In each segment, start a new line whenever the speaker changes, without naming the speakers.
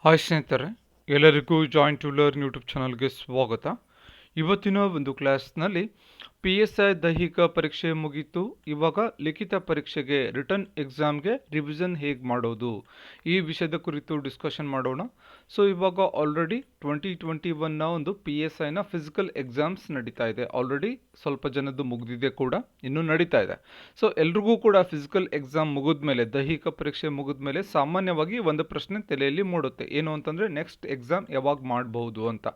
Hi ಸ್ನೇಹಿತರೆ, ಎಲ್ಲರಿಗೂ join to learn YouTube ಚಾನಲ್ಗೆ ಸ್ವಾಗತ. ಇವತ್ತಿನ ಒಂದು ಕ್ಲಾಸ್ನಲ್ಲಿ PSI ದೈಹಿಕ ಪರೀಕ್ಷೆ ಮುಗೀತು. ಇವಾಗ ಲಿಖಿತ ಪರೀಕ್ಷೆಗೆ ರಿಟರ್ನ್ ಎಕ್ಸಾಮ್ಗೆ ರಿವಿಷನ್ ಹೇಗೆ ಮಾಡೋದು ಈ ವಿಷಯದ ಕುರಿತು ಡಿಸ್ಕಷನ್ ಮಾಡೋಣ. ಸೊ ಇವಾಗ ಆಲ್ರೆಡಿ 2021ನ ಒಂದು PSIನ ಫಿಸಿಕಲ್ ಎಕ್ಸಾಮ್ಸ್ ನಡೀತಾ ಇದೆ. ಆಲ್ರೆಡಿ ಸ್ವಲ್ಪ ಜನದ್ದು ಮುಗಿದಿದೆ ಕೂಡ, ಇನ್ನೂ ನಡೀತಾ ಇದೆ. ಸೊ ಎಲ್ರಿಗೂ ಕೂಡ ಫಿಸಿಕಲ್ ಎಕ್ಸಾಮ್ ಮುಗಿದ್ಮೇಲೆ, ದೈಹಿಕ ಪರೀಕ್ಷೆ ಮುಗಿದ್ಮೇಲೆ ಸಾಮಾನ್ಯವಾಗಿ ಒಂದು ಪ್ರಶ್ನೆ ತಲೆಯಲ್ಲಿ ಮೂಡುತ್ತೆ, ಏನು ಅಂತಂದರೆ ನೆಕ್ಸ್ಟ್ ಎಕ್ಸಾಮ್ ಯಾವಾಗ ಮಾಡಬಹುದು ಅಂತ.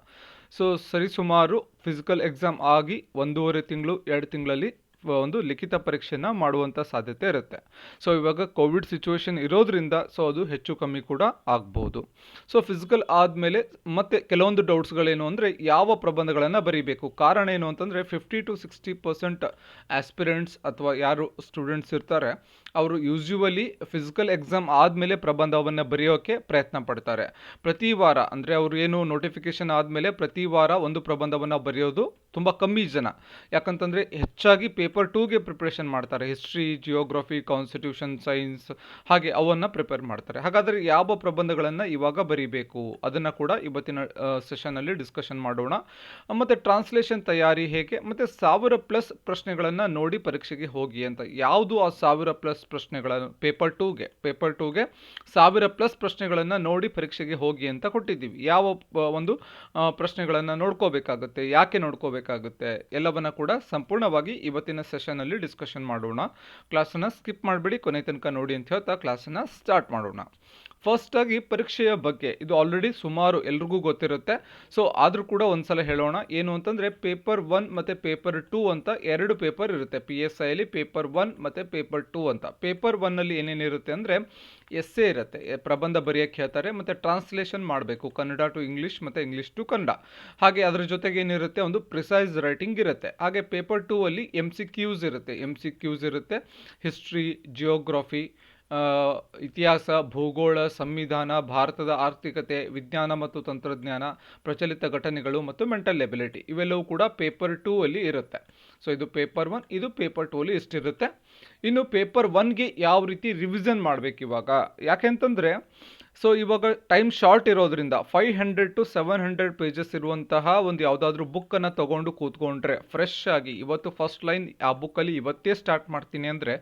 ಸೊ ಸರಿಸುಮಾರು ಫಿಸಿಕಲ್ ಎಕ್ಸಾಮ್ ಆಗಿ 1.5 ತಿಂಗಳು 2 ತಿಂಗಳಲ್ಲಿ ಒಂದು ಲಿಖಿತ ಪರೀಕ್ಷೆನ ಮಾಡುವಂಥ ಸಾಧ್ಯತೆ ಇರುತ್ತೆ. ಸೊ ಇವಾಗ ಕೋವಿಡ್ ಸಿಚುವೇಶನ್ ಇರೋದ್ರಿಂದ ಸೊ ಅದು ಹೆಚ್ಚು ಕಮ್ಮಿ ಕೂಡ ಆಗ್ಬೋದು. ಸೊ ಫಿಸಿಕಲ್ ಆದಮೇಲೆ ಮತ್ತೆ ಕೆಲವೊಂದು ಡೌಟ್ಸ್ಗಳೇನು ಅಂದರೆ ಯಾವ ಪ್ರಬಂಧಗಳನ್ನು ಬರೀಬೇಕು. ಕಾರಣ ಏನು ಅಂತಂದರೆ 50 to 60% ಆಸ್ಪಿರೆಂಟ್ಸ್ ಅಥವಾ ಯಾರು ಸ್ಟೂಡೆಂಟ್ಸ್ ಇರ್ತಾರೆ ಅವರು ಯೂಶ್ಯುವಲಿ ಫಿಸಿಕಲ್ ಎಕ್ಸಾಮ್ ಆದಮೇಲೆ ಪ್ರಬಂಧವನ್ನು ಬರೆಯೋಕ್ಕೆ ಪ್ರಯತ್ನ ಪಡ್ತಾರೆ. ಪ್ರತಿ ವಾರ ಅಂದರೆ ಅವರು ಏನು ನೋಟಿಫಿಕೇಶನ್ ಆದಮೇಲೆ ಪ್ರತಿ ವಾರ ಒಂದು ಪ್ರಬಂಧವನ್ನು ಬರೆಯೋದು ತುಂಬ ಕಮ್ಮಿ ಜನ. ಯಾಕಂತಂದರೆ ಹೆಚ್ಚಾಗಿ ಪೇಪರ್ 2ಗೆ ಪ್ರಿಪ್ರೇಷನ್ ಮಾಡ್ತಾರೆ. ಹಿಸ್ಟ್ರಿ, ಜಿಯೋಗ್ರಫಿ, ಕಾನ್ಸ್ಟಿಟ್ಯೂಷನ್, ಸೈನ್ಸ್ ಹಾಗೆ ಅವನ್ನು ಪ್ರಿಪೇರ್ ಮಾಡ್ತಾರೆ. ಹಾಗಾದರೆ ಯಾವ ಪ್ರಬಂಧಗಳನ್ನು ಇವಾಗ ಬರೀಬೇಕು ಅದನ್ನು ಕೂಡ ಇವತ್ತಿನ ಸೆಷನಲ್ಲಿ ಡಿಸ್ಕಷನ್ ಮಾಡೋಣ. ಮತ್ತು ಟ್ರಾನ್ಸ್ಲೇಷನ್ ತಯಾರಿ ಹೇಗೆ, ಮತ್ತು 1000+ ಪ್ರಶ್ನೆಗಳನ್ನು ನೋಡಿ ಪರೀಕ್ಷೆಗೆ ಹೋಗಿ ಅಂತ. ಯಾವುದು ಆ 1000+ ಪ್ರಶ್ನೆಗಳನ್ನು ಪೇಪರ್ 2ಗೆ 1000+ ಪ್ರಶ್ನೆಗಳನ್ನು ನೋಡಿ ಪರೀಕ್ಷೆಗೆ ಹೋಗಿ ಅಂತ ಕೊಟ್ಟಿದ್ದೀವಿ. ಯಾವ ಒಂದು ಪ್ರಶ್ನೆಗಳನ್ನು ನೋಡ್ಕೋಬೇಕಾಗುತ್ತೆ, ಯಾಕೆ ನೋಡ್ಕೋಬೇಕಾಗುತ್ತೆ ಎಲ್ಲವನ್ನ ಕೂಡ ಸಂಪೂರ್ಣವಾಗಿ ಇವತ್ತಿನ ಸೆಷನಲ್ಲಿ ಡಿಸ್ಕಷನ್ ಮಾಡೋಣ. ಕ್ಲಾಸನ್ನು ಸ್ಕಿಪ್ ಮಾಡಬೇಡಿ, ಕೊನೆ ತನಕ ನೋಡಿ ಅಂತ ಹೇಳ್ತಾ ಕ್ಲಾಸನ್ನು ಸ್ಟಾರ್ಟ್ ಮಾಡೋಣ. ಫಸ್ಟ್ ಆಗಿ ಪರೀಕ್ಷೆಯ ಬಗ್ಗೆ, ಇದು ಆಲ್ರೆಡಿ ಸುಮಾರು ಎಲ್ರಿಗೂ ಗೊತ್ತಿರುತ್ತೆ. ಸೊ ಆದರೂ ಕೂಡ ಒಂದ್ಸಲ ಹೇಳೋಣ. ಏನು ಅಂತಂದರೆ ಪೇಪರ್ 1 ಮತ್ತು ಪೇಪರ್ 2 ಅಂತ 2 ಪೇಪರ್ ಇರುತ್ತೆ. PSIಲಿ ಪೇಪರ್ 1 ಮತ್ತು ಪೇಪರ್ 2 ಅಂತ. ಪೇಪರ್ 1ನಲ್ಲಿ ಏನೇನಿರುತ್ತೆ ಅಂದರೆ ಎಸ್ಸೆ ಇರುತ್ತೆ, ಪ್ರಬಂಧ ಬರೆಯೋಕ್ಕೆ ಹೇಳ್ತಾರೆ, ಮತ್ತು ಟ್ರಾನ್ಸ್ಲೇಷನ್ ಮಾಡಬೇಕು ಕನ್ನಡ ಟು ಇಂಗ್ಲೀಷ್ ಮತ್ತು ಇಂಗ್ಲೀಷ್ ಟು ಕನ್ನಡ. ಹಾಗೆ ಅದರ ಜೊತೆಗೆ ಏನಿರುತ್ತೆ, ಒಂದು ಪ್ರಿಸೈಸ್ ರೈಟಿಂಗ್ ಇರುತ್ತೆ. ಹಾಗೆ ಪೇಪರ್ 2 ಅಲ್ಲಿ MCQs ಇರುತ್ತೆ. ಹಿಸ್ಟ್ರಿ, ಜಿಯೋಗ್ರಫಿ, ಇತಿಹಾಸ, ಭೂಗೋಳ, ಸಂವಿಧಾನ, ಭಾರತದ ಆರ್ಥಿಕತೆ, ವಿಜ್ಞಾನ ಮತ್ತು ತಂತ್ರಜ್ಞಾನ, ಪ್ರಚಲಿತ ಘಟನೆಗಳು ಮತ್ತು ಮೆಂಟಲ್ ಎಬಿಲಿಟಿ ಇವೆಲ್ಲವೂ ಕೂಡ ಪೇಪರ್ 2 ಅಲ್ಲಿ ಇರುತ್ತೆ. ಸೊ ಇದು ಪೇಪರ್ 1, ಇದು ಪೇಪರ್ 2 ಅಲ್ಲಿ ಇಷ್ಟಿರುತ್ತೆ. ಇನ್ನು ಪೇಪರ್ 1ಗೆ ಯಾವ ರೀತಿ ರಿವಿಷನ್ ಮಾಡಬೇಕು ಇವಾಗ, ಯಾಕೆಂತಂದರೆ ಸೊ ಇವಾಗ ಟೈಮ್ ಶಾರ್ಟ್ ಇರೋದ್ರಿಂದ 500 to 700 ಪೇಜಸ್ ಇರುವಂತಹ ಒಂದು ಯಾವುದಾದ್ರೂ ಬುಕ್ಕನ್ನು ತೊಗೊಂಡು ಕೂತ್ಕೊಂಡ್ರೆ ಫ್ರೆಶ್ ಆಗಿ ಇವತ್ತು ಫಸ್ಟ್ ಲೈನ್ ಆ ಬುಕ್ಕಲ್ಲಿ ಇವತ್ತೇ ಸ್ಟಾರ್ಟ್ ಮಾಡ್ತೀನಿ ಅಂದರೆ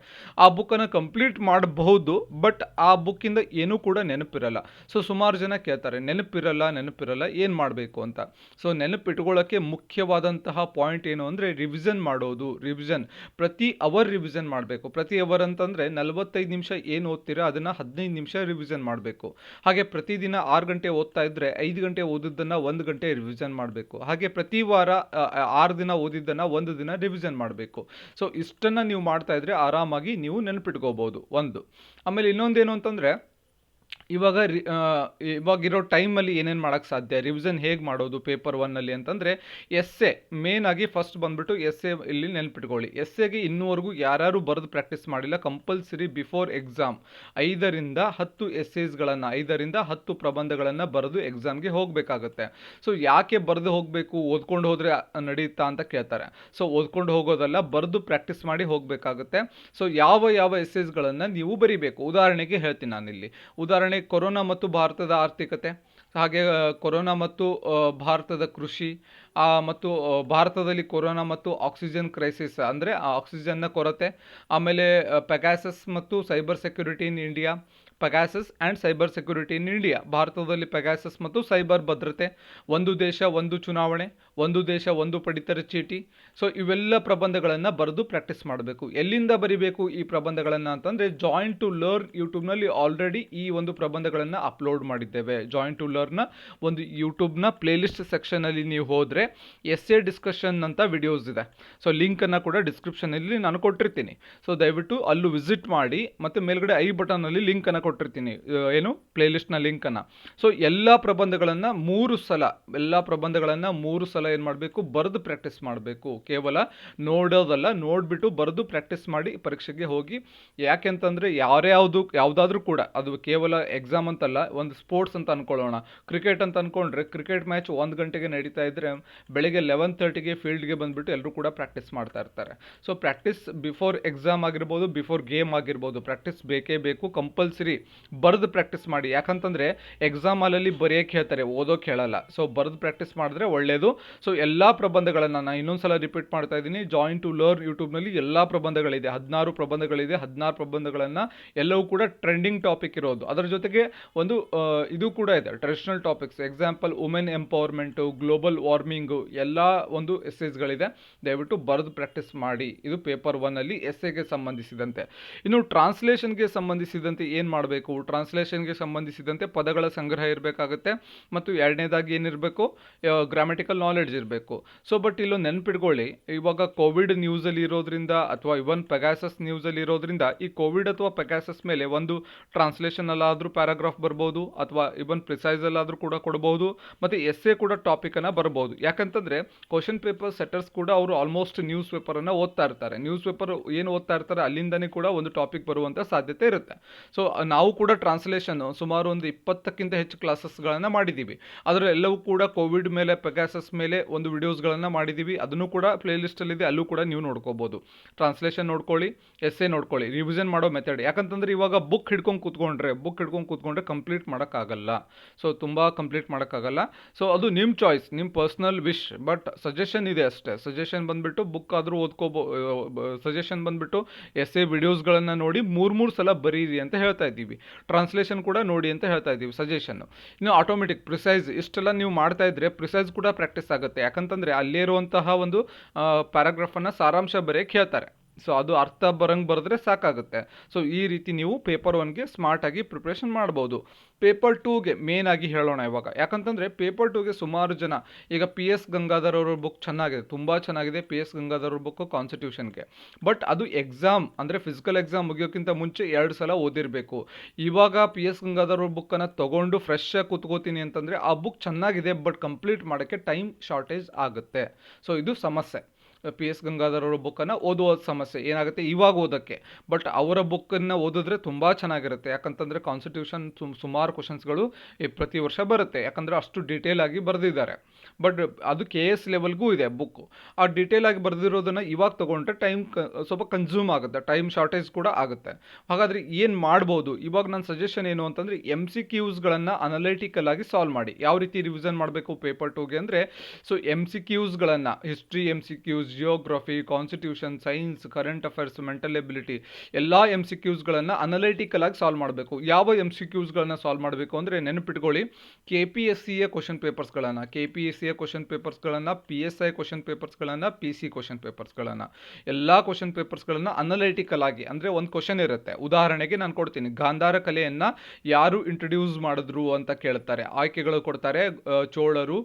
ಆ ಬುಕ್ಕನ್ನು ಕಂಪ್ಲೀಟ್ ಮಾಡಬಹುದು. ಬಟ್ ಆ ಬುಕ್ಕಿಂದ ಏನೂ ಕೂಡ ನೆನಪಿರಲ್ಲ. ಸೊ ಸುಮಾರು ಜನ ಕೇಳ್ತಾರೆ, ನೆನಪಿರಲ್ಲ ಏನು ಮಾಡಬೇಕು ಅಂತ. ಸೊ ನೆನಪಿಟ್ಕೊಳ್ಳೋಕ್ಕೆ ಮುಖ್ಯವಾದಂತಹ ಪಾಯಿಂಟ್ ಏನು ಅಂದರೆ ರಿವಿಷನ್ ಮಾಡೋದು. ಪ್ರತಿ ಅವರ್ ರಿವಿಷನ್ ಮಾಡಬೇಕು. ಪ್ರತಿ ಅವರ್ ಅಂತಂದರೆ 45 ನಿಮಿಷ ಏನು ಓದ್ತೀರಾ ಅದನ್ನು 15 ನಿಮಿಷ ರಿವಿಷನ್ ಮಾಡಬೇಕು. ಹಾಗೆ ಪ್ರತಿದಿನ 6 ಗಂಟೆ ಓದ್ತಾ ಇದ್ದರೆ 5 ಗಂಟೆ ಓದಿದ್ದನ್ನು 1 ಗಂಟೆ ರಿವಿಷನ್ ಮಾಡಬೇಕು. ಹಾಗೆ ಪ್ರತಿ ವಾರ 6 ದಿನ ಓದಿದ್ದನ್ನು 1 ದಿನ ರಿವಿಷನ್ ಮಾಡಬೇಕು. ಸೊ ಇಷ್ಟನ್ನು ನೀವು ಮಾಡ್ತಾ ಇದ್ರೆ ಆರಾಮಾಗಿ ನೀವು ನೆನಪಿಟ್ಕೋಬಹುದು. ಒಂದು ಆಮೇಲೆ ಇನ್ನೊಂದೇನು ಅಂತಂದರೆ ಇವಾಗಿರೋ ಟೈಮಲ್ಲಿ ಏನೇನು ಮಾಡೋಕ್ಕೆ ಸಾಧ್ಯ, ರಿವಿಷನ್ ಹೇಗೆ ಮಾಡೋದು ಪೇಪರ್ 1ನಲ್ಲಿ ಅಂತಂದರೆ ಎಸ್ಸೆ ಮೇನ್ ಆಗಿ ಫಸ್ಟ್ ಬಂದುಬಿಟ್ಟು ಎಸ್ಸೆ ಇಲ್ಲಿ ನೆನ್ಪಿಟ್ಕೊಳ್ಳಿ. ಎಸ್ಸೆಗೆ ಇನ್ನೂವರೆಗೂ ಯಾರ್ಯಾರು ಬರೆದು ಪ್ರಾಕ್ಟೀಸ್ ಮಾಡಿಲ್ಲ, ಕಂಪಲ್ಸರಿ ಬಿಫೋರ್ ಎಕ್ಸಾಮ್ 5ರಿಂದ 10 ಎಸ್ಸೇಸ್ಗಳನ್ನು 5ರಿಂದ 10 ಪ್ರಬಂಧಗಳನ್ನು ಬರೆದು ಎಕ್ಸಾಮ್ಗೆ ಹೋಗಬೇಕಾಗುತ್ತೆ. ಸೊ ಯಾಕೆ ಬರೆದು ಹೋಗಬೇಕು, ಓದ್ಕೊಂಡು ಹೋದರೆ ನಡೆಯುತ್ತಾ ಅಂತ ಕೇಳ್ತಾರೆ. ಸೊ ಓದ್ಕೊಂಡು ಹೋಗೋದಲ್ಲ, ಬರೆದು ಪ್ರಾಕ್ಟೀಸ್ ಮಾಡಿ ಹೋಗಬೇಕಾಗುತ್ತೆ. ಸೊ ಯಾವ ಎಸ್ಸೇಸ್ಗಳನ್ನು ನೀವು ಬರೀಬೇಕು ಉದಾಹರಣೆಗೆ ಹೇಳ್ತೀನಿ ನಾನಿಲ್ಲಿ. ಉದಾಹರಣೆ ಕೊರೋನಾ ಮತ್ತು ಭಾರತದ ಆರ್ಥಿಕತೆ, ಹಾಗೆ ಕೊರೋನಾ ಮತ್ತು ಭಾರತದ ಕೃಷಿ, ಮತ್ತು ಭಾರತದಲ್ಲಿ ಕೊರೋನಾ ಮತ್ತು ಆಕ್ಸಿಜನ್ ಕ್ರೈಸಿಸ್ ಅಂದರೆ ಆಕ್ಸಿಜನ್ನ ಕೊರತೆ, ಆಮೇಲೆ ಪೆಗಾಸಸ್ ಮತ್ತು cyber security in India, Pegasus and cyber security in India, ಭಾರತದಲ್ಲಿ ಪೆಗಾಸಸ್ ಮತ್ತು ಸೈಬರ್ ಭದ್ರತೆ, ಒಂದು ದೇಶ ಒಂದು ಚುನಾವಣೆ, ಒಂದು ದೇಶ ಒಂದು ಪಡಿತರ ಚೀಟಿ. ಸೊ ಇವೆಲ್ಲ ಪ್ರಬಂಧಗಳನ್ನು ಬರೆದು ಪ್ರಾಕ್ಟೀಸ್ ಮಾಡಬೇಕು. ಎಲ್ಲಿಂದ ಬರಿಬೇಕು ಈ ಪ್ರಬಂಧಗಳನ್ನು ಅಂತಂದರೆ ಜಾಯಿನ್ ಟು ಲರ್ನ್ ಯೂಟ್ಯೂಬ್ನಲ್ಲಿ ಆಲ್ರೆಡಿ ಈ ಒಂದು ಪ್ರಬಂಧಗಳನ್ನು ಅಪ್ಲೋಡ್ ಮಾಡಿದ್ದೇವೆ. ಜಾಯಿನ್ ಟು ಲರ್ನ್ನ ಒಂದು ಯೂಟ್ಯೂಬ್ನ ಪ್ಲೇಲಿಸ್ಟ್ ಸೆಕ್ಷನಲ್ಲಿ ನೀವು ಹೋದರೆ ಎಸ್ಸೆ ಡಿಸ್ಕಷನ್ ಅಂತ ವಿಡಿಯೋಸ್ ಇದೆ. ಸೊ ಲಿಂಕನ್ನು ಕೂಡ ಡಿಸ್ಕ್ರಿಪ್ಷನಲ್ಲಿ ನಾನು ಕೊಟ್ಟಿರ್ತೀನಿ. ಸೊ ದಯವಿಟ್ಟು ಅಲ್ಲೂ ವಿಸಿಟ್ ಮಾಡಿ, ಮತ್ತು ಮೇಲ್ಗಡೆ ಐ ಬಟನಲ್ಲಿ ಲಿಂಕನ್ನು ಕೊಟ್ಟಿರ್ತೀನಿ, ಏನು ಪ್ಲೇಲಿಸ್ಟ್ನ ಲಿಂಕನ್ನು. ಸೊ ಎಲ್ಲ ಪ್ರಬಂಧಗಳನ್ನು 3 ಸಲ ಏನು ಮಾಡಬೇಕು, ಬರೆದು ಪ್ರಾಕ್ಟೀಸ್ ಮಾಡಬೇಕು. ಕೇವಲ ನೋಡೋದಲ್ಲ, ನೋಡಿಬಿಟ್ಟು ಬರೆದು ಪ್ರಾಕ್ಟೀಸ್ ಮಾಡಿ ಪರೀಕ್ಷೆಗೆ ಹೋಗಿ. ಯಾಕೆಂತಂದರೆ ಯಾವುದಾದ್ರೂ ಕೂಡ ಅದು ಕೇವಲ ಎಕ್ಸಾಮ್ ಅಂತಲ್ಲ, ಒಂದು ಸ್ಪೋರ್ಟ್ಸ್ ಅಂತ ಅಂದ್ಕೊಳ್ಳೋಣ, ಕ್ರಿಕೆಟ್ ಅಂತ ಅಂದ್ಕೊಂಡ್ರೆ ಕ್ರಿಕೆಟ್ ಮ್ಯಾಚ್ 1 ಗಂಟೆಗೆ ನಡೀತಾ ಇದ್ದರೆ ಬೆಳಗ್ಗೆ 11:30ಗೆ ಫೀಲ್ಡ್ಗೆ ಬಂದುಬಿಟ್ಟು ಎಲ್ಲರೂ ಕೂಡ ಪ್ರಾಕ್ಟೀಸ್ ಮಾಡ್ತಾ ಇರ್ತಾರೆ. ಸೊ ಪ್ರಾಕ್ಟೀಸ್ ಬಿಫೋರ್ ಎಕ್ಸಾಮ್ ಆಗಿರ್ಬೋದು, ಬಿಫೋರ್ ಗೇಮ್ ಆಗಿರ್ಬೋದು, ಪ್ರಾಕ್ಟೀಸ್ ಬೇಕೇ ಬೇಕು, ಕಂಪಲ್ಸರಿ ಕಂಪಲ್ಸರಿ ಬರೆದು ಪ್ರಾಕ್ಟೀಸ್ ಮಾಡಿ. ಯಾಕಂತಂದರೆ ಎಕ್ಸಾಮ್ ಹಾಲಲ್ಲಿ ಬರೆಯೋಕ್ಕೆ ಹೇಳ್ತಾರೆ, ಓದೋಕ್ಕೆ ಹೇಳಲ್ಲ. ಸೊ ಬರೆದು ಪ್ರಾಕ್ಟೀಸ್ ಮಾಡಿದ್ರೆ ಒಳ್ಳೆಯದು. ಸೊ ಎಲ್ಲ ಪ್ರಬಂಧಗಳನ್ನು ನಾನು ಇನ್ನೊಂದು ರಿಪೀಟ್ ಮಾಡ್ತಾ ಇದ್ದೀನಿ, ಜಾಯಿನ್ ಟು ಲರ್ನ್ ಯೂಟ್ಯೂಬ್ನಲ್ಲಿ ಎಲ್ಲ ಪ್ರಬಂಧಗಳಿದೆ, 16 ಪ್ರಬಂಧಗಳಿದೆ. 16 ಪ್ರಬಂಧಗಳನ್ನು ಎಲ್ಲವೂ ಕೂಡ ಟ್ರೆಂಡಿಂಗ್ ಟಾಪಿಕ್ ಇರೋದು. ಅದರ ಜೊತೆಗೆ ಒಂದು ಇದು ಕೂಡ ಇದೆ, traditional topics, example women empowerment, global warming, ಎಲ್ಲ ಒಂದು ಎಸ್ಸೇಸ್ಗಳಿದೆ. ದಯವಿಟ್ಟು ಬರೆದು ಪ್ರಾಕ್ಟೀಸ್ ಮಾಡಿ. ಇದು ಪೇಪರ್ 1ಅಲ್ಲಿ ಎಸ್ಸೆಗೆ ಸಂಬಂಧಿಸಿದಂತೆ. ಇನ್ನು ಟ್ರಾನ್ಸ್ಲೇಷನ್ಗೆ ಸಂಬಂಧಿಸಿದಂತೆ ಏನು ಮಾಡಬೇಕು? ಟ್ರಾನ್ಸ್ಲೇಷನ್ಗೆ ಸಂಬಂಧಿಸಿದಂತೆ ಪದಗಳ ಸಂಗ್ರಹ ಇರಬೇಕಾಗುತ್ತೆ, ಮತ್ತು ಎರಡನೇದಾಗಿ ಏನಿರಬೇಕು, ಗ್ರಾಮೆಟಿಕಲ್ ನಾಲೆಡ್ಜ್ ಇರಬೇಕು. ಸೊ ಬಟ್ ಇಲ್ಲೊಂದು ನೆನ್ಪಿಟ್ಕೊಳ್ಳಿ, ಇವಾಗ ಕೋವಿಡ್ ನ್ಯೂಸಲ್ಲಿ ಇರೋದ್ರಿಂದ ಅಥವಾ ಇವನ್ ಪೆಗಾಸಸ್ ನ್ಯೂಸಲ್ಲಿ ಇರೋದ್ರಿಂದ ಈ ಕೋವಿಡ್ ಅಥವಾ ಪೆಗಾಸಸ್ ಮೇಲೆ ಒಂದು ಟ್ರಾನ್ಸ್ಲೇಷನಲ್ಲಾದರೂ ಪ್ಯಾರಾಗ್ರಾಫ್ ಬರ್ಬೋದು, ಅಥವಾ ಇವನ್ ಪ್ರಿಸೈಸಲ್ಲಾದರೂ ಕೂಡ ಕೊಡ್ಬೋದು, ಮತ್ತು ಎಸ್ಸೆ ಕೂಡ ಟಾಪಿಕನ್ನು ಬರ್ಬೋದು. ಯಾಕಂತಂದರೆ ಕ್ವಶನ್ ಪೇಪರ್ ಸೆಟ್ಟರ್ಸ್ ಕೂಡ ಅವರು ಆಲ್ಮೋಸ್ಟ್ ನ್ಯೂಸ್ ಪೇಪರನ್ನು ಓದ್ತಾ ಇರ್ತಾರೆ. ನ್ಯೂಸ್ ಪೇಪರ್ ಏನು ಓದ್ತಾ ಇರ್ತಾರೆ ಅಲ್ಲಿಂದನೇ ಕೂಡ ಒಂದು ಟಾಪಿಕ್ ಬರುವಂಥ ಸಾಧ್ಯತೆ ಇರುತ್ತೆ. ಸೊ ನಾವು ಕೂಡ ಟ್ರಾನ್ಸ್ಲೇಷನ್ ಸುಮಾರು ಒಂದು 20ಕ್ಕಿಂತ ಹೆಚ್ಚು ಕ್ಲಾಸಸ್ಗಳನ್ನು ಮಾಡಿದ್ದೀವಿ. ಅದರ ಎಲ್ಲವೂ ಕೂಡ ಕೋವಿಡ್ ಮೇಲೆ, ಪೆಗಾಸಸ್ ಮೇಲೆ ಒಂದು ವಿಡಿಯೋಸ್ಗಳನ್ನು ಮಾಡಿದ್ದೀವಿ. ಅದನ್ನು ಕೂಡ ಪ್ಲೇಲಿಸ್ಟಲ್ಲಿದೆ, ಅಲ್ಲೂ ಕೂಡ ನೀವು ನೋಡ್ಕೋಬೋದು. ಟ್ರಾನ್ಸ್ಲೇಷನ್ ನೋಡ್ಕೊಳ್ಳಿ, ಎಸ್ಸೆ ನೋಡ್ಕೊಳ್ಳಿ, ರಿವಿಷನ್ ಮಾಡೋ ಮೆಥಡ್. ಯಾಕಂತಂದರೆ ಇವಾಗ ಬುಕ್ ಹಿಡ್ಕೊಂಡು ಕೂತ್ಕೊಂಡ್ರೆ ಕಂಪ್ಲೀಟ್ ಮಾಡೋಕ್ಕಾಗಲ್ಲ. ಸೊ ತುಂಬ ಕಂಪ್ಲೀಟ್ ಮಾಡೋಕ್ಕಾಗಲ್ಲ. ಸೊ ಅದು ನಿಮ್ಮ ಚಾಯ್ಸ್, ನಿಮ್ಮ ಪರ್ಸ್ನಲ್ ವಿಶ್. ಬಟ್ ಸಜೆಷನ್ ಇದೆ ಅಷ್ಟೇ. ಸಜೆಷನ್ ಬಂದುಬಿಟ್ಟು ಬುಕ್ ಆದರೂ ಸಜೆಷನ್ ಬಂದುಬಿಟ್ಟು ಎಸ್ಸೆ ವಿಡಿಯೋಸ್ಗಳನ್ನು ನೋಡಿ 3 ಸಲ ಬರೀರಿ ಅಂತ ಹೇಳ್ತಾ ಇದ್ದೀವಿ. ಟ್ರಾನ್ಸ್ಲೇಷನ್ ಕೂಡ ನೋಡಿ ಅಂತ ಹೇಳ್ತಾ ಇದ್ದೀವಿ ಸಜೆಷನ್ನು. ಇನ್ನು ಆಟೋಮೆಟಿಕ್, ಪ್ರಿಸೈಸ್, ಇಷ್ಟೆಲ್ಲ ನೀವು ಮಾಡ್ತಾ ಇದ್ದರೆ ಪ್ರಿಸೈಸ್ ಕೂಡ ಪ್ರಾಕ್ಟೀಸ್ ಆಗುತ್ತೆ. ಯಾಕಂತಂದರೆ ಅಲ್ಲೇ ಇರುವಂತಹ ಒಂದು ಪ್ಯಾರಾಗ್ರಾಫನ್ನು ಸಾರಾಂಶ ಬರೆಯೋಕ್ಕೆ ಹೇಳ್ತಾರೆ. ಸೊ ಅದು ಅರ್ಥ ಬರಂಗೆ ಬರೆದ್ರೆ ಸಾಕಾಗುತ್ತೆ. ಸೊ ಈ ರೀತಿ ನೀವು ಪೇಪರ್ 1ಗೆ ಸ್ಮಾರ್ಟಾಗಿ ಪ್ರಿಪ್ರೇಷನ್ ಮಾಡ್ಬೋದು. ಪೇಪರ್ 2ಗೆ ಮೇನ್ ಆಗಿ ಹೇಳೋಣ ಇವಾಗ. ಯಾಕಂತಂದರೆ ಪೇಪರ್ 2ಗೆ ಸುಮಾರು ಜನ, ಈಗ PS ಗಂಗಾಧರ್ ಅವರ ಬುಕ್ ಚೆನ್ನಾಗಿದೆ, ತುಂಬ ಚೆನ್ನಾಗಿದೆ PS ಗಂಗಾಧರ್ ಅವ್ರ ಬುಕ್ಕು ಕಾನ್ಸ್ಟಿಟ್ಯೂಷನ್ಗೆ. ಬಟ್ ಅದು ಎಕ್ಸಾಮ್ ಅಂದರೆ ಫಿಸಿಕಲ್ ಎಕ್ಸಾಮ್ ಮುಗಿಯೋಕ್ಕಿಂತ ಮುಂಚೆ 2 ಸಲ ಓದಿರಬೇಕು. ಇವಾಗ PS ಗಂಗಾಧರ್ ಅವ್ರ ಬುಕ್ಕನ್ನು ತೊಗೊಂಡು ಫ್ರೆಶ್ ಆಗಿ ಕೂತ್ಕೋತೀನಿ ಅಂತಂದರೆ ಆ ಬುಕ್ ಚೆನ್ನಾಗಿದೆ, ಬಟ್ ಕಂಪ್ಲೀಟ್ ಮಾಡೋಕ್ಕೆ ಟೈಮ್ ಶಾರ್ಟೇಜ್ ಆಗುತ್ತೆ. ಸೊ ಇದು ಸಮಸ್ಯೆ. PS ಗಂಗಾಧರ್ ಅವರ ಬುಕ್ಕನ್ನು ಓದುವ ಸಮಸ್ಯೆ ಏನಾಗುತ್ತೆ ಇವಾಗ ಓದೋಕ್ಕೆ. ಬಟ್ ಅವರ ಬುಕ್ಕನ್ನು ಓದಿದ್ರೆ ತುಂಬ ಚೆನ್ನಾಗಿರುತ್ತೆ. ಯಾಕಂತಂದರೆ ಕಾನ್ಸ್ಟಿಟ್ಯೂಷನ್ ಸುಮಾರು ಕ್ವಶನ್ಸ್ಗಳು ಪ್ರತಿ ವರ್ಷ ಬರುತ್ತೆ, ಯಾಕಂದರೆ ಅಷ್ಟು ಡೀಟೇಲ್ ಆಗಿ ಬರೆದಿದ್ದಾರೆ. ಬಟ್ ಅದು KS ಲೆವೆಲ್ಗೂ ಇದೆ ಬುಕ್ಕು. ಆ ಡೀಟೇಲ್ ಆಗಿ ಬರೆದಿರೋದನ್ನು ಇವಾಗ ತೊಗೊಂಡ್ರೆ ಟೈಮ್ ಸ್ವಲ್ಪ ಕನ್ಸ್ಯೂಮ್ ಆಗುತ್ತೆ, ಟೈಮ್ ಶಾರ್ಟೇಜ್ ಕೂಡ ಆಗುತ್ತೆ. ಹಾಗಾದರೆ ಏನು ಮಾಡ್ಬೋದು? ಇವಾಗ ನನ್ನ ಸಜೆಷನ್ ಏನು ಅಂತಂದರೆ MCQಸ್ಗಳನ್ನು ಅನಲೈಟಿಕಲ್ ಆಗಿ ಸಾಲ್ವ್ ಮಾಡಿ. ಯಾವ ರೀತಿ ರಿವಿಷನ್ ಮಾಡಬೇಕು ಪೇಪರ್ 2ಗೆ ಅಂದರೆ, ಸೊ MCQಸ್ಗಳನ್ನು history MCQs, geography, constitution, science, current affairs, mental ability, ಎಲ್ಲ MCQಸ್ಗಳನ್ನು ಅನಲೈಟಿಕಲ್ ಆಗಿ ಸಾಲ್ವ್ ಮಾಡಬೇಕು. ಯಾವ MCQಸ್ಗಳನ್ನು ಸಾಲ್ವ್ ಮಾಡಬೇಕು ಅಂದರೆ ನೆನಪಿಟ್ಕೊಳ್ಳಿ, KPSCಯ ಕ್ವಶನ್ ಪೇಪರ್ಸ್ಗಳನ್ನು, PSI ಕ್ವಶನ್ ಪೇಪರ್ಸ್ಗಳನ್ನು, PC ಕ್ವಶನ್ ಪೇಪರ್ಸ್ಗಳನ್ನು, ಎಲ್ಲ ಕ್ವಶನ್ ಪೇಪರ್ಸ್ಗಳನ್ನು ಅನಲೈಟಿಕಲ್ ಆಗಿ, ಅಂದರೆ ಒಂದು ಕ್ವಶನ್ ಇರುತ್ತೆ. ಉದಾಹರಣೆಗೆ ನಾನು ಕೊಡ್ತೀನಿ, ಗಾಂಧಾರ ಕಲೆಯನ್ನು ಯಾರು ಇಂಟ್ರೊಡ್ಯೂಸ್ ಮಾಡಿದ್ರು ಅಂತ ಕೇಳ್ತಾರೆ. ಆಯ್ಕೆಗಳು ಕೊಡ್ತಾರೆ, ಚೋಳರು,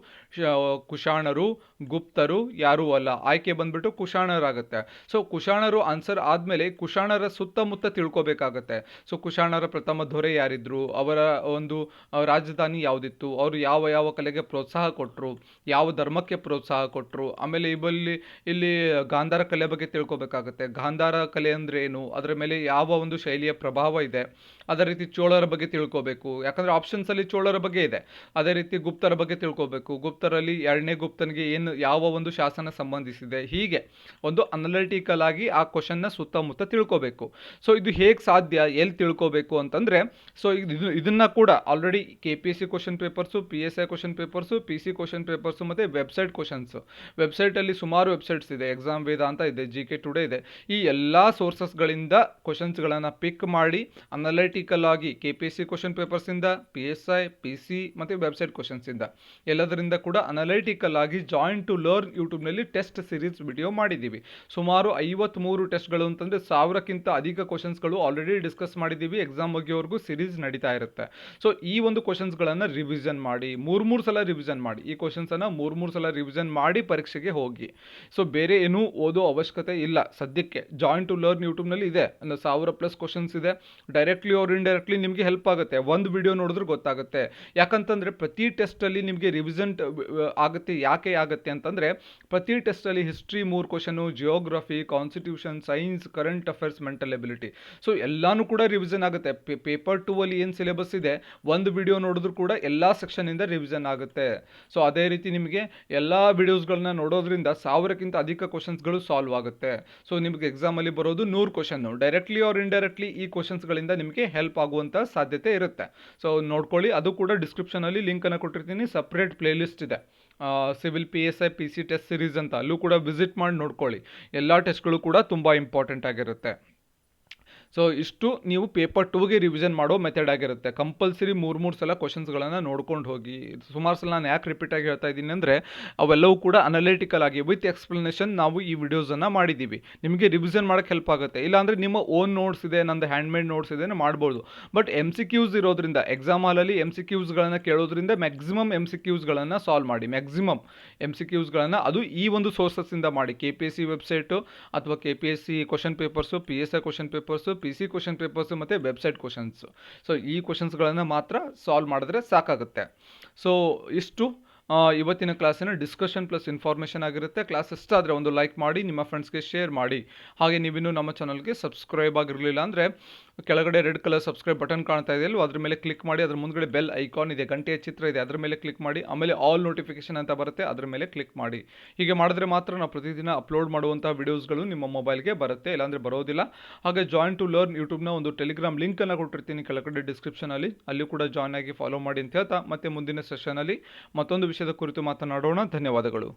ಕುಶಾಣರು, ಗುಪ್ತರು, ಯಾರೂ ಅಲ್ಲ. ಆಯ್ಕೆ ಬಂದ್ಬಿಟ್ಟು ಕುಶಾಣರಾಗುತ್ತೆ. ಸೊ ಕುಶಾಣರು ಆನ್ಸರ್ ಆದಮೇಲೆ ಕುಶಾಣರ ಸುತ್ತಮುತ್ತ ತಿಳ್ಕೊಬೇಕಾಗತ್ತೆ. ಸೊ ಕುಶಾಣರ ಪ್ರಥಮ ದೊರೆ ಯಾರಿದ್ರು, ಅವರ ಒಂದು ರಾಜಧಾನಿ ಯಾವುದಿತ್ತು, ಅವರು ಯಾವ ಯಾವ ಕಲೆಗೆ ಪ್ರೋತ್ಸಾಹ ಕೊಟ್ಟರು, ಯಾವ ಧರ್ಮಕ್ಕೆ ಪ್ರೋತ್ಸಾಹ ಕೊಟ್ಟರು, ಆಮೇಲೆ ಇಲ್ಲಿ ಗಾಂಧಾರ ಕಲೆ ಬಗ್ಗೆ ತಿಳ್ಕೊಬೇಕಾಗತ್ತೆ. ಗಾಂಧಾರ ಕಲೆ ಅಂದರೆ ಏನು, ಅದರ ಮೇಲೆ ಯಾವ ಒಂದು ಶೈಲಿಯ ಪ್ರಭಾವ ಇದೆ. ಅದೇ ರೀತಿ ಚೋಳರ ಬಗ್ಗೆ ತಿಳ್ಕೊಬೇಕು, ಯಾಕಂದರೆ ಆಪ್ಷನ್ಸಲ್ಲಿ ಚೋಳರ ಬಗ್ಗೆ ಇದೆ. ಅದೇ ರೀತಿ ಗುಪ್ತರ ಬಗ್ಗೆ ತಿಳ್ಕೊಬೇಕು, ಗುಪ್ತರಲ್ಲಿ 2ನೇ ಗುಪ್ತನಿಗೆ ಯಾವ ಒಂದು ಶಾಸನ ಸಂಬಂಧಿಸಿದೆ. ಹೀಗೆ ಒಂದು ಅನಲಿಟಿಕಲ್ ಆಗಿ ಆ ಕ್ವಶನ್ನ ಸುತ್ತಮುತ್ತ ತಿಳ್ಕೊಬೇಕು. ಸೊ ಇದು ಹೇಗೆ ಸಾಧ್ಯ, ಎಲ್ಲಿ ತಿಳ್ಕೊಬೇಕು ಅಂತಂದರೆ, ಸೊ ಇದನ್ನು ಕೂಡ already KPSC question papers, PSI question papers, PC question papers ಮತ್ತು ವೆಬ್ಸೈಟ್ ಕ್ವಶನ್ಸು, ವೆಬ್ಸೈಟಲ್ಲಿ ಸುಮಾರು ವೆಬ್ಸೈಟ್ಸ್ ಇದೆ, ಎಕ್ಸಾಮ್ ವೇದ ಅಂತ ಇದೆ, GK ಟುಡೇ ಇದೆ. ಈ ಎಲ್ಲ ಸೋರ್ಸಸ್ಗಳಿಂದ ಕ್ವಶನ್ಸ್ಗಳನ್ನು ಪಿಕ್ ಮಾಡಿ ಅನಲೈಟಿಕಲ್ ಆಗಿ KPSC ಕ್ವಶನ್ ಪೇಪರ್ಸಿಂದ, PSI, PC ಮತ್ತು ವೆಬ್ಸೈಟ್ ಕ್ವಶನ್ಸಿಂದ ಎಲ್ಲದರಿಂದ ಕೂಡ ಅನಲೈಟಿಕಲ್ ಆಗಿ ಜಾಯಿನ್ ಟು ಲರ್ನ್ ಯೂಟ್ಯೂಬ್ನಲ್ಲಿ ಟೆಸ್ಟ್ ಸಿರೀಸ್ ವಿಡಿಯೋ ಮಾಡಿದ್ದೀವಿ. ಸುಮಾರು 53 ಟೆಸ್ಟ್ಗಳು ಅಂತಂದರೆ 1000ಕ್ಕಿಂತ ಅಧಿಕ ಕ್ವಶನ್ಸ್ಗಳು ಆಲ್ರೆಡಿ ಡಿಸ್ಕಸ್ ಮಾಡಿದ್ದೀವಿ. ಎಕ್ಸಾಮ್ ಮುಗಿಯೋವರೆಗೂ ಸಿರೀಸ್ ನಡೀತಾ ಇರುತ್ತೆ. ಸೊ ಈ ಒಂದು ಕ್ವಶನ್ಸ್ಗಳನ್ನು ರಿವಿಷನ್ ಮಾಡಿ, 3 ಸಲ ರಿವಿಷನ್ ಮಾಡಿ. ಈ ಕ್ವಶನ್ಸನ್ನು 3 ಸಲ ರಿವಿಷನ್ ಮಾಡಿ ಪರೀಕ್ಷೆಗೆ ಹೋಗಿ. ಸೊ ಬೇರೆ ಏನೂ ಓದೋ ಅವಶ್ಯಕತೆ ಇಲ್ಲ ಸದ್ಯಕ್ಕೆ. ಜಾಯಿನ್ ಟು ಲರ್ನ್ ಯೂಟ್ಯೂಬ್ನಲ್ಲಿ ಇದೆ, 1000+ ಕ್ವಶನ್ಸ್ ಇದೆ. ಡೈರೆಕ್ಟ್ಲಿ ಆರ್ ಇಂಡೈರೆಕ್ಟ್ಲಿ ನಿಮಗೆ ಹೆಲ್ಪ್ ಆಗುತ್ತೆ. ಒಂದು ವಿಡಿಯೋ ನೋಡಿದ್ರೆ ಗೊತ್ತಾಗುತ್ತೆ. ಯಾಕಂತಂದರೆ ಪ್ರತಿ ಟೆಸ್ಟಲ್ಲಿ ನಿಮಗೆ ರಿವಿಷನ್ ಆಗುತ್ತೆ. ಯಾಕೆ ಆಗುತ್ತೆ ಅಂತಂದರೆ, ಪ್ರತಿ ಟೆಸ್ಟಲ್ಲಿ history 3 question, geography, constitution, science, current affairs, mental ability, so ಎಲ್ಲನೂ ಕೂಡ ರಿವಿಷನ್ ಆಗುತ್ತೆ. ಪೇಪರ್ 2ಅಲ್ಲಿ ಏನು ಸಿಲೆಬಸ್ ಇದೆ, ಒಂದು ವಿಡಿಯೋ ನೋಡಿದ್ರು ಕೂಡ ಎಲ್ಲ ಸೆಕ್ಷನಿಂದ ರಿವಿಷನ್ ಆಗುತ್ತೆ. ಸೊ ಅದೇ ರೀತಿ ನಿಮಗೆ ಎಲ್ಲ ವಿಡಿಯೋಸ್ಗಳನ್ನ ನೋಡೋದ್ರಿಂದ 1000ಕ್ಕಿಂತ ಅಧಿಕ ಕ್ವಶನ್ಸ್ಗಳು ಸಾಲ್ವ್ ಆಗುತ್ತೆ. ಸೊ ನಿಮಗೆ ಎಕ್ಸಾಮಲ್ಲಿ ಬರೋದು 100 ಕ್ವಶನ್ನು. ಡೈರೆಕ್ಟ್ಲಿ ಆರ್ ಇಂಡೈರೆಕ್ಟ್ಲಿ ಈ ಕ್ವಶನ್ಸ್ಗಳಿಂದ ನಿಮಗೆ ಹೆಲ್ಪ್ ಆಗುವಂಥ ಸಾಧ್ಯತೆ ಇರುತ್ತೆ. ಸೊ ನೋಡ್ಕೊಳ್ಳಿ, ಅದು ಕೂಡ ಡಿಸ್ಕ್ರಿಪ್ಷನಲ್ಲಿ ಲಿಂಕನ್ನು ಕೊಟ್ಟಿರ್ತೀನಿ. ಸಪ್ರೇಟ್ ಪ್ಲೇಲಿಸ್ಟ್ ಇದೆ, civil PSI PC test series ಅಂತ, ಅಲ್ಲೂ ಕೂಡ ವಿಸಿಟ್ ಮಾಡಿ ನೋಡ್ಕೊಳ್ಳಿ. ಎಲ್ಲ ಟೆಸ್ಟ್ಗಳು ಕೂಡ ತುಂಬ ಇಂಪಾರ್ಟೆಂಟ್ ಆಗಿರುತ್ತೆ. ಸೊ ಇಷ್ಟು ನೀವು ಪೇಪರ್ 2ಗೆ ರಿವಿಷನ್ ಮಾಡೋ ಮೆಥಡ್ ಆಗಿರುತ್ತೆ. ಕಂಪಲ್ಸರಿ 3 ಸಲ ಕ್ವಶನ್ಸ್ಗಳನ್ನು ನೋಡ್ಕೊಂಡು ಹೋಗಿ. ಸುಮಾರು ಸಲ ನಾನು ಯಾಕೆ ರಿಪೀಟಾಗಿ ಹೇಳ್ತಾ ಇದ್ದೀನಿ ಅಂದರೆ, ಅವೆಲ್ಲವೂ ಕೂಡ ಅನಲಿಟಿಕಲ್ ಆಗಿ ವಿತ್ ಎಕ್ಸ್ಪ್ಲನೇಷನ್ ನಾವು ಈ ವಿಡಿಯೋಸನ್ನು ಮಾಡಿದ್ದೀವಿ. ನಿಮಗೆ ರಿವಿಷನ್ ಮಾಡೋಕ್ಕೆ ಹೆಲ್ಪ್ ಆಗುತ್ತೆ. ಇಲ್ಲಾಂದರೆ ನಿಮ್ಮ ಓನ್ ನೋಟ್ಸ್ ಇದೆ, ನಂದು ಹ್ಯಾಂಡ್ಮೇಡ್ ನೋಟ್ಸ್ ಇದೆ ಮಾಡ್ಬೋದು. ಬಟ್ MCQs ಇರೋದ್ರಿಂದ, ಎಕ್ಸಾಮ್ ಹಾಲಲ್ಲಿ MCQsಗಳನ್ನು ಕೇಳೋದ್ರಿಂದ ಮ್ಯಾಕ್ಸಿಮಮ್ MCQsಗಳನ್ನು ಸಾಲ್ವ್ ಮಾಡಿ. ಮ್ಯಾಕ್ಸಿಮಮ್ MCQsಗಳನ್ನು ಅದು ಈ ಒಂದು ಸೋರ್ಸಸ್ಸಿಂದ ಮಾಡಿ. KPSC ವೆಬ್ಸೈಟು ಅಥವಾ KPSC question papers, PSI question papers, PC question papers ಮತ್ತು ವೆಬ್ಸೈಟ್ ಕ್ವಶನ್ಸು. ಸೊ ಈ ಕ್ವಶನ್ಸ್ಗಳನ್ನು ಮಾತ್ರ ಸಾಲ್ವ್ ಮಾಡಿದ್ರೆ ಸಾಕಾಗುತ್ತೆ. ಸೊ ಇಷ್ಟು ಇವತ್ತಿನ ಕ್ಲಾಸಿನ ಡಿಸ್ಕಷನ್ ಪ್ಲಸ್ ಇನ್ಫಾರ್ಮೇಷನ್ ಆಗಿರುತ್ತೆ. ಕ್ಲಾಸ್ ಇಷ್ಟ ಆದರೆ ಒಂದು ಲೈಕ್ ಮಾಡಿ, ನಿಮ್ಮ ಫ್ರೆಂಡ್ಸ್ಗೆ ಶೇರ್ ಮಾಡಿ. ಹಾಗೆ ನೀವಿನ್ನೂ ನಮ್ಮ ಚಾನಲ್ಗೆ ಸಬ್ಸ್ಕ್ರೈಬ್ ಆಗಿರಲಿಲ್ಲ ಅಂದರೆ ಕೆಳಗಡೆ ರೆಡ್ ಕಲರ್ ಸಬ್ಸ್ಕ್ರೈಬ್ ಬಟನ್ ಕಾಣ್ತಾ ಇದೆಯಲ್ಲ, ಅದ್ರ ಮೇಲೆ ಕ್ಲಿಕ್ ಮಾಡಿ. ಅದ್ರ ಮುಂದ್ಗಡೆ ಬೆಲ್ ಐಕಾನ್ ಇದೆ, ಗಂಟೆಯ ಚಿತ್ರ ಇದೆ, ಅದ್ರ ಮೇಲೆ ಕ್ಲಿಕ್ ಮಾಡಿ. ಆಮೇಲೆ ಆಲ್ ನೋಟಿಫಿಕೇಶನ್ ಅಂತ ಬರುತ್ತೆ, ಅದ್ರ ಮೇಲೆ ಕ್ಲಿಕ್ ಮಾಡಿ. ಹೀಗೆ ಮಾಡಿದ್ರೆ ಮಾತ್ರ ನಾವು ಪ್ರತಿದಿನ ಅಪ್ಲೋಡ್ ಮಾಡುವಂಥ ವಿಡಿಯೋಸ್ಗಳು ನಿಮ್ಮ ಮೊಬೈಲ್ಗೆ ಬರುತ್ತೆ, ಇಲ್ಲಾಂದರೆ ಬರೋದಿಲ್ಲ. ಹಾಗೆ ಜಾಯಿನ್ ಟು ಲರ್ನ್ ಯೂಟ್ಯೂಬ್ನ ಒಂದು ಟೆಲಿಗ್ರಾಮ್ ಲಿಂಕನ್ನು ಕೊಟ್ಟಿರ್ತೀನಿ ಕೆಳಗಡೆ ಡಿಸ್ಕ್ರಿಪ್ಷನಲ್ಲಿ, ಅಲ್ಲಿ ಕೂಡ ಜಾಯ್ನ್ ಆಗಿ ಫಾಲೋ ಮಾಡಿ ಅಂತ ಹೇಳ್ತಾ, ಮತ್ತೆ ಮುಂದಿನ ಸೆಷನಲ್ಲಿ ಮತ್ತೊಂದು ವಿಷಯದ ಕುರಿತು ಮಾತನಾಡೋಣ. ಧನ್ಯವಾದಗಳು.